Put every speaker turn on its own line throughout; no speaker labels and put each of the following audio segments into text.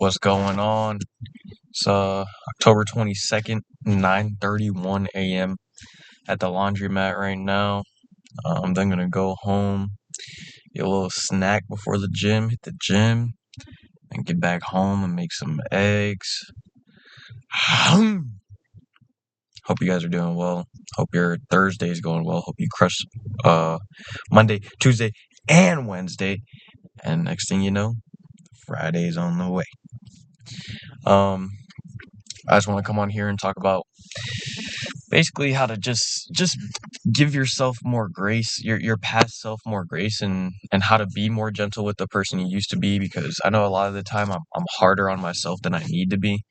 What's going on? It's October 22nd, 9:31 a.m. at the laundromat right now. Then gonna go home, get a little snack before the gym, hit the gym, and get back home and make some eggs. Hope you guys are doing well. Hope your Thursday's going well. Hope you crush Monday, Tuesday, and Wednesday. And next thing you know, Friday's on the way. I just want to come on here and talk about basically how to just give yourself more grace, your past self more grace, and how to be more gentle with the person you used to be, because I know a lot of the time I'm harder on myself than I need to be,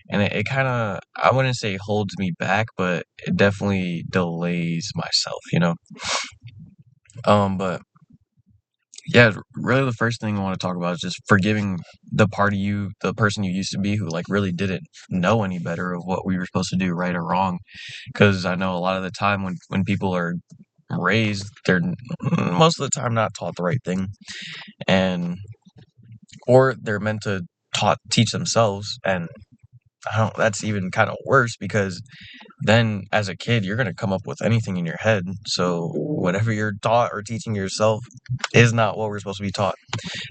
and it kind of, I wouldn't say holds me back, but it definitely delays myself. But yeah, really the first thing I want to talk about is just forgiving the person you used to be, who like really didn't know any better of what we were supposed to do, right or wrong. Because I know a lot of the time when people are raised, they're most of the time not taught the right thing, and or they're meant to teach themselves, and I don't. That's even kind of worse, because then as a kid you're gonna come up with anything in your head. So whatever you're taught or teaching yourself is not what we're supposed to be taught.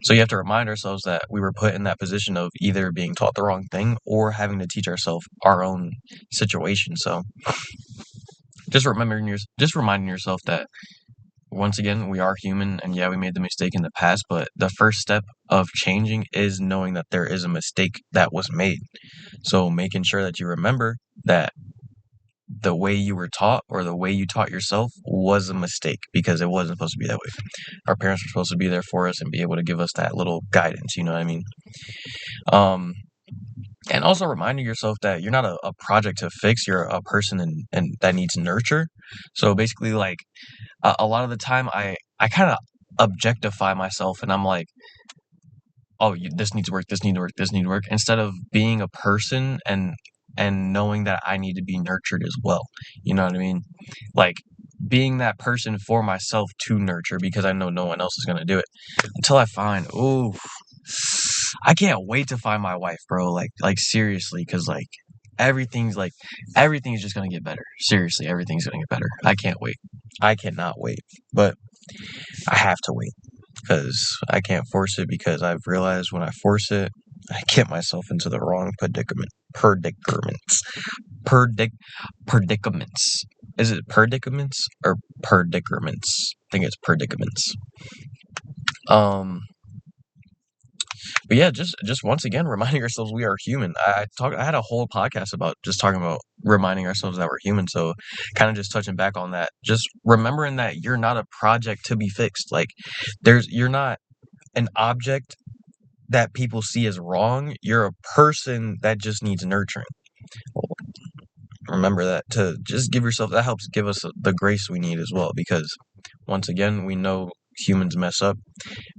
So you have to remind ourselves that we were put in that position of either being taught the wrong thing or having to teach ourselves our own situation. So just reminding yourself that once again we are human, and yeah, we made the mistake in the past, but the first step of changing is knowing that there is a mistake that was made. So making sure that you remember that the way you were taught or the way you taught yourself was a mistake, because it wasn't supposed to be that way. Our parents were supposed to be there for us and be able to give us that little guidance, you know what I mean? Um, and also reminding yourself that you're not a project to fix, you're a person and that needs nurture. So basically, like, a lot of the time I kind of objectify myself, and I'm like, oh, this needs work, this needs work, this needs work, instead of being a person and knowing that I need to be nurtured as well. You know what I mean? Like, being that person for myself to nurture, because I know no one else is gonna do it until I find. Ooh, I can't wait to find my wife, bro. Like seriously, because everything's just gonna get better. Seriously, everything's gonna get better. I can't wait. I cannot wait, but I have to wait, because I can't force it, because I've realized when I force it, I get myself into the wrong predicaments. Predic predicaments. Is it predicaments or predicaments? I think it's predicaments. Um, but yeah, just once again reminding ourselves we are human. I had a whole podcast about just talking about reminding ourselves that we're human. So kind of just touching back on that, just remembering that you're not a project to be fixed. Like, you're not an object that people see as wrong. You're a person that just needs nurturing. Remember that, to just give yourself, that helps give us the grace we need as well, because once again we know humans mess up,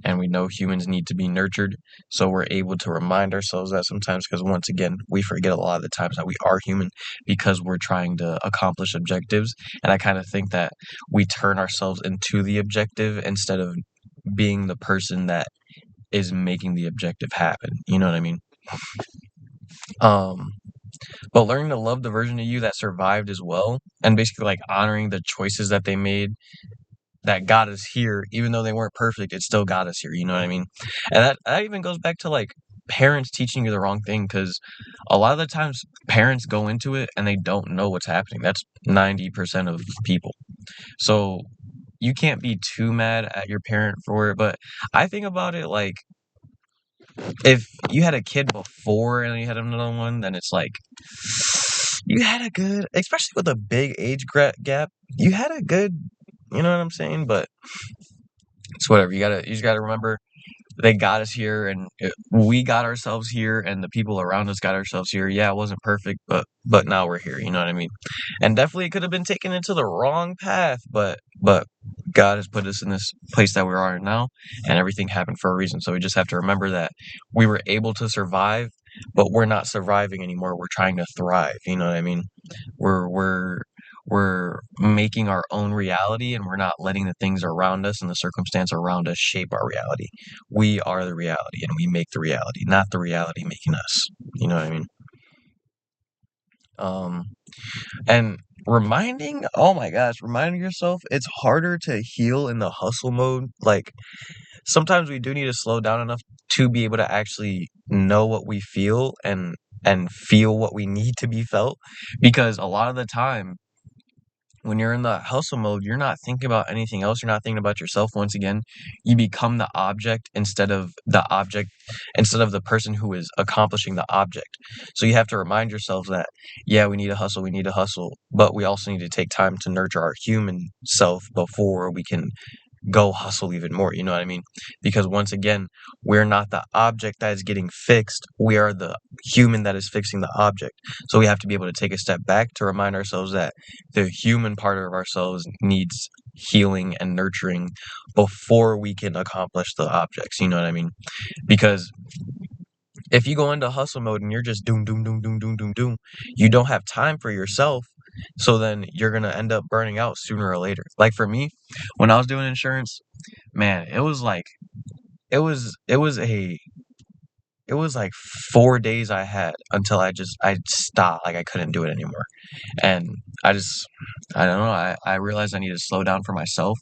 and we know humans need to be nurtured. So we're able to remind ourselves that sometimes, because once again we forget a lot of the times that we are human, because we're trying to accomplish objectives. And I kind of think that we turn ourselves into the objective instead of being the person that is making the objective happen. You know what I mean? Um, but learning to love the version of you that survived as well, and basically like honoring the choices that they made that got us here, even though they weren't perfect, it still got us here. You know what I mean? And that even goes back to like parents teaching you the wrong thing, because a lot of the times parents go into it and they don't know what's happening. That's 90% of people. So you can't be too mad at your parent for it. But I think about it like, if you had a kid before and then you had another one, then it's like you had a good, especially with a big age gap, you had a good, you know what I'm saying? But it's whatever. You just gotta remember they got us here, and we got ourselves here, and the people around us got ourselves here. Yeah, it wasn't perfect, but now we're here. You know what I mean? And definitely it could have been taken into the wrong path, but God has put us in this place that we are now, and everything happened for a reason. So we just have to remember that we were able to survive, but we're not surviving anymore. We're trying to thrive. You know what I mean? We're we're making our own reality, and we're not letting the things around us and the circumstance around us shape our reality. We are the reality, and we make the reality, not the reality making us. You know what I mean? Um, and oh my gosh, reminding yourself it's harder to heal in the hustle mode. Like, sometimes we do need to slow down enough to be able to actually know what we feel and feel what we need to be felt, because a lot of the time when you're in the hustle mode, you're not thinking about anything else. You're not thinking about yourself. Once again, you become the object instead of the person who is accomplishing the object. So you have to remind yourselves that, yeah, we need to hustle, but we also need to take time to nurture our human self before we can go hustle even more, you know what I mean? Because once again, we're not the object that is getting fixed. We are the human that is fixing the object. So we have to be able to take a step back to remind ourselves that the human part of ourselves needs healing and nurturing before we can accomplish the objects, you know what I mean? Because if you go into hustle mode and you're just doom, doom, doom, doom, doom, doom, doom, you don't have time for yourself. So then you're going to end up burning out sooner or later. Like for me, when I was doing insurance, man, it was like it was a it was like 4 days I had until I stopped, like I couldn't do it anymore. And I just I don't know, I realized I need to slow down for myself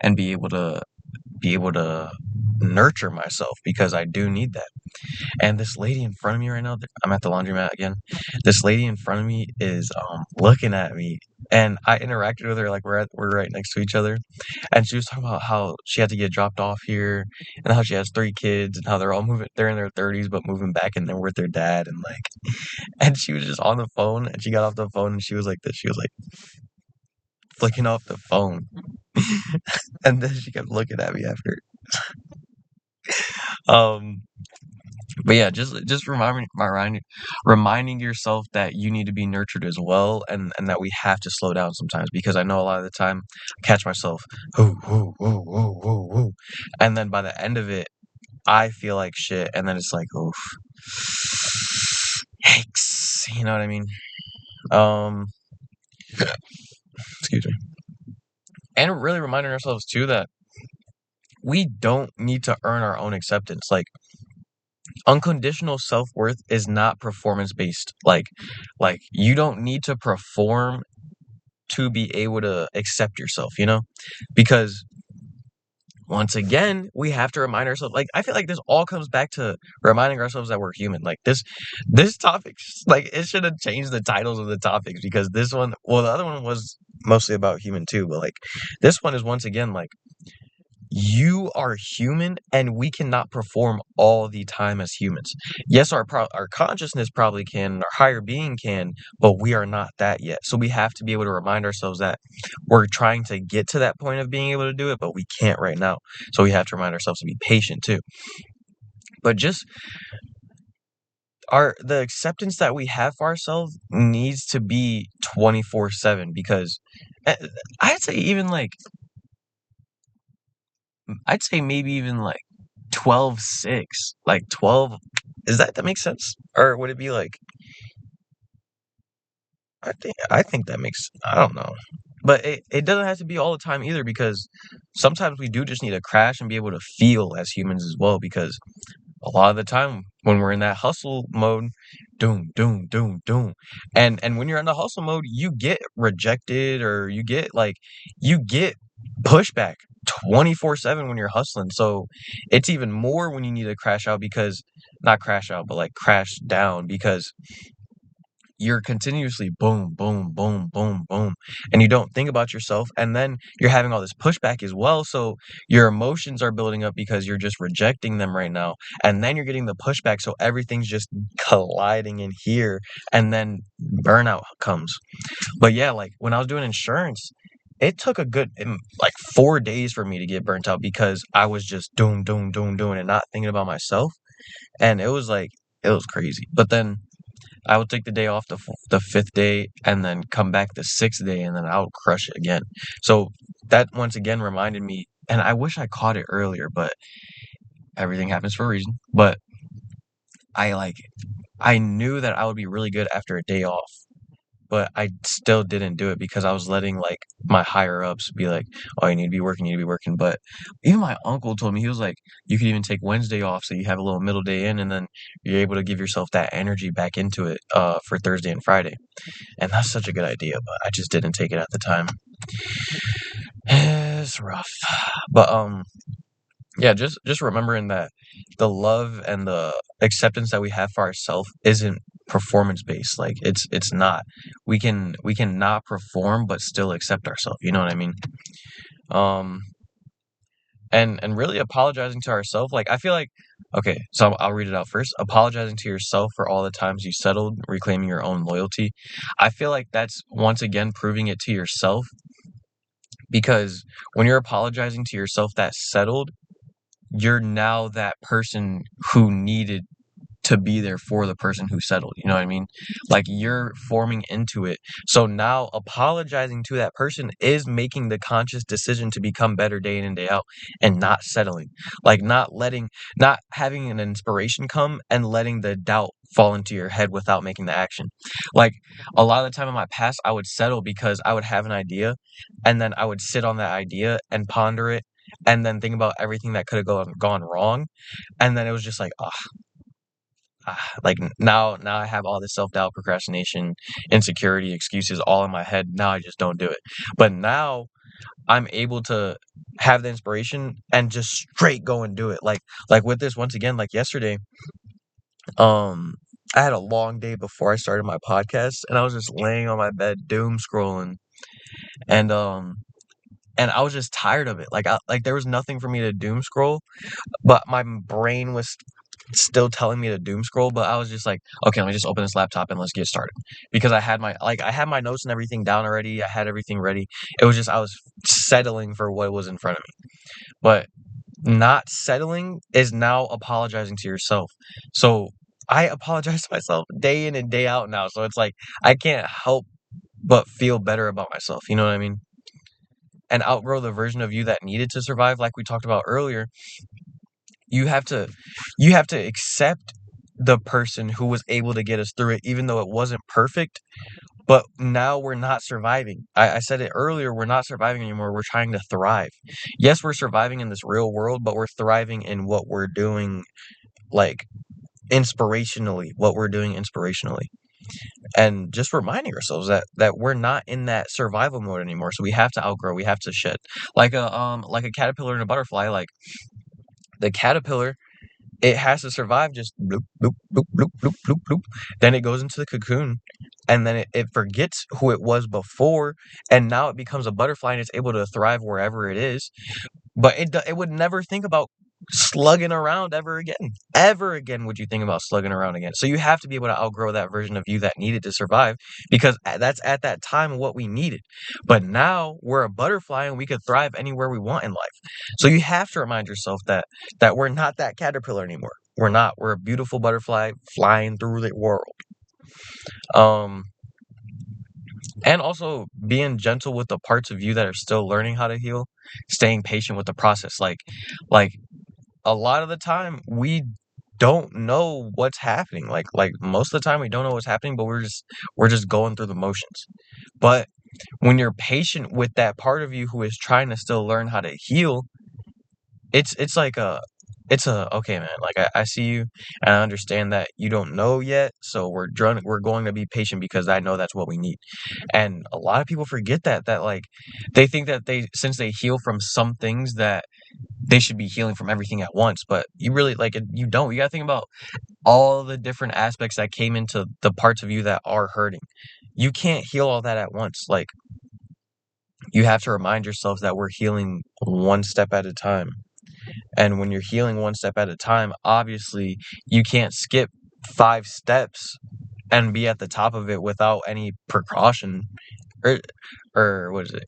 and be able to nurture myself, because I do need that. And this lady in front of me right now, I'm at the laundromat again. This lady in front of me is looking at me, and I interacted with her like we're right next to each other. And she was talking about how she had to get dropped off here, and how she has 3 kids, and how they're in their 30s but moving back in there with their dad, and like, and she was just on the phone, and she got off the phone, and she was like this. She was like flicking off the phone, and then she kept looking at me after. Um, But yeah, just reminding yourself that you need to be nurtured as well, and that we have to slow down sometimes, because I know a lot of the time I catch myself, whoo, whoo, whoo, whoo, whoo, whoo, and then by the end of it, I feel like shit, and then it's like, oof, yikes, you know what I mean? Um, excuse me, and really reminding ourselves too that we don't need to earn our own acceptance. Like, unconditional self-worth is not performance based. Like you don't need to perform to be able to accept yourself, you know? Because once again, we have to remind ourselves, like, I feel like this all comes back to reminding ourselves that we're human. Like, this topic, like, it should have changed the titles of the topics, because this one, well, the other one was mostly about human too, but like this one is once again like, you are human, and we cannot perform all the time as humans. Yes, our consciousness probably can, our higher being can, but we are not that yet. So we have to be able to remind ourselves that we're trying to get to that point of being able to do it, but we can't right now. So we have to remind ourselves to be patient too. But just the acceptance that we have for ourselves needs to be 24/7, because eh, I'd say even like I'd say maybe even like 12/6, like 12, is that makes sense? Or would it be like, I think that makes, I don't know. But it doesn't have to be all the time either, because sometimes we do just need to crash and be able to feel as humans as well, because a lot of the time when we're in that hustle mode, doom, doom, doom, doom. And when you're in the hustle mode, you get rejected, or you get pushback 24/7 when you're hustling. So it's even more when you need to crash out, because not crash out, but like crash down, because you're continuously boom, boom, boom, boom, boom, and you don't think about yourself, and then you're having all this pushback as well, so your emotions are building up because you're just rejecting them right now, and then you're getting the pushback, so everything's just colliding in here, and then burnout comes. But yeah, like when I was doing insurance, it took a good like 4 days for me to get burnt out, because I was just doom, doom, doom, doing, and not thinking about myself, and it was crazy. But then I would take the day off the 5th day, and then come back the 6th day, and then I would crush it again. So that once again reminded me, and I wish I caught it earlier, but everything happens for a reason. But I like I knew that I would be really good after a day off. but I still didn't do it because I was letting like my higher ups be like, "Oh, you need to be working, you need to be working." But even my uncle told me, he was like, "You could even take Wednesday off so you have a little middle day in, and then you're able to give yourself that energy back into it for Thursday and Friday." And that's such a good idea, but I just didn't take it at the time. It's rough, but yeah, just remembering that the love and the acceptance that we have for ourselves isn't performance based. Like it's not. We can not perform but still accept ourselves. You know what I mean? Um and really apologizing to ourselves. Like I feel like okay, so I'll read it out first. Apologizing to yourself for all the times you settled, reclaiming your own loyalty. I feel like that's once again proving it to yourself because when you're apologizing to yourself that settled, you're now that person who needed to be there for the person who settled. You know what I mean? Like you're forming into it. So now apologizing to that person is making the conscious decision to become better day in and day out and not settling. Like not having an inspiration come and letting the doubt fall into your head without making the action. Like a lot of the time in my past, I would settle because I would have an idea and then I would sit on that idea and ponder it and then think about everything that could have gone wrong. And then it was just like, like now I have all this self-doubt, procrastination, insecurity, excuses all in my head. Now I just don't do it. But now I'm able to have the inspiration and just straight go and do it. Like with this once again, like yesterday, um I had a long day before I started my podcast and I was just laying on my bed doom scrolling and and I was just tired of it. Like there was nothing for me to doom scroll, but my brain was still telling me to doom scroll, but I was just like, okay, let me just open this laptop and let's get started. Because I had my notes and everything down already. I had everything ready. It was just I was settling for what was in front of me. But not settling is now apologizing to yourself. So I apologize to myself day in and day out now. So it's like I can't help but feel better about myself. You know what I mean? And outgrow the version of you that needed to survive, like we talked about earlier. You have to you have to accept the person who was able to get us through it, even though it wasn't perfect. But now we're not surviving. I said it earlier, we're not surviving anymore. We're trying to thrive. Yes, we're surviving in this real world, but we're thriving in what we're doing, like what we're doing inspirationally. And just reminding ourselves that we're not in that survival mode anymore. So we have to outgrow, we have to shed. Like a caterpillar and a butterfly, like the caterpillar, it has to survive just bloop, bloop, bloop, bloop, bloop, bloop, bloop. Then it goes into the cocoon and then it forgets who it was before. And now it becomes a butterfly and it's able to thrive wherever it is. But it would never think about slugging around ever again. Ever again would you think about slugging around again. So you have to be able to outgrow that version of you that needed to survive because that's at that time what we needed. But now we're a butterfly and we could thrive anywhere we want in life. So you have to remind yourself that we're not that caterpillar anymore. We're not. We're a beautiful butterfly flying through the world. Um and also being gentle with the parts of you that are still learning how to heal, staying patient with the process. Like a lot of the time we don't know what's happening. Like most of the time we don't know what's happening, but we're just going through the motions. But when you're patient with that part of you who is trying to still learn how to heal, it's like a okay man, like I see you and I understand that you don't know yet, so we're going to be patient because I know that's what we need. And a lot of people forget that like they think that they since they heal from some things that they should be healing from everything at once, but you really you don't. You got to think about all the different aspects that came into the parts of you that are hurting. You can't heal all that at once. Like you have to remind yourself that we're healing one step at a time. And when you're healing one step at a time, obviously you can't skip 5 steps and be at the top of it without any precaution or what is it?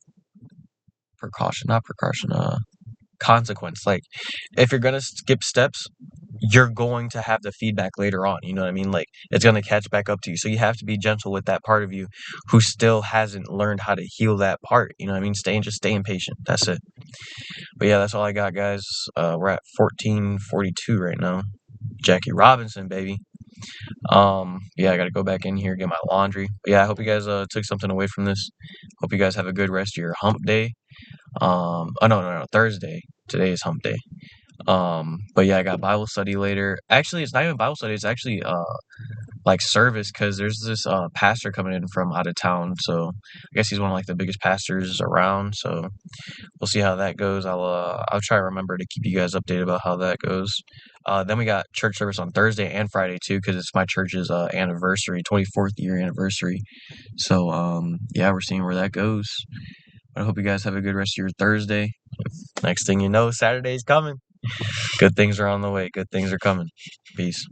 Precaution, not precaution, consequence. Like if you're gonna skip steps, you're going to have the feedback later on. You know what I mean? Like it's gonna catch back up to you. So you have to be gentle with that part of you who still hasn't learned how to heal that part. You know what I mean? Just staying patient. That's it. But yeah, that's all I got, guys. We're at 14:42 right now. Jackie Robinson, baby. Yeah, I gotta go back in here, get my laundry. But yeah, I hope you guys took something away from this. Hope you guys have a good rest of your hump day. Oh no, Thursday. Today is hump day. But yeah, I got Bible study later. Actually, it's not even Bible study. It's actually like service because there's this pastor coming in from out of town. So I guess he's one of like the biggest pastors around. So we'll see how that goes. I'll try to remember to keep you guys updated about how that goes. Then we got church service on Thursday and Friday too because it's my church's anniversary, 24th year anniversary. So yeah, we're seeing where that goes. I hope you guys have a good rest of your Thursday. Next thing you know, Saturday's coming. Good things are on the way. Good things are coming. Peace.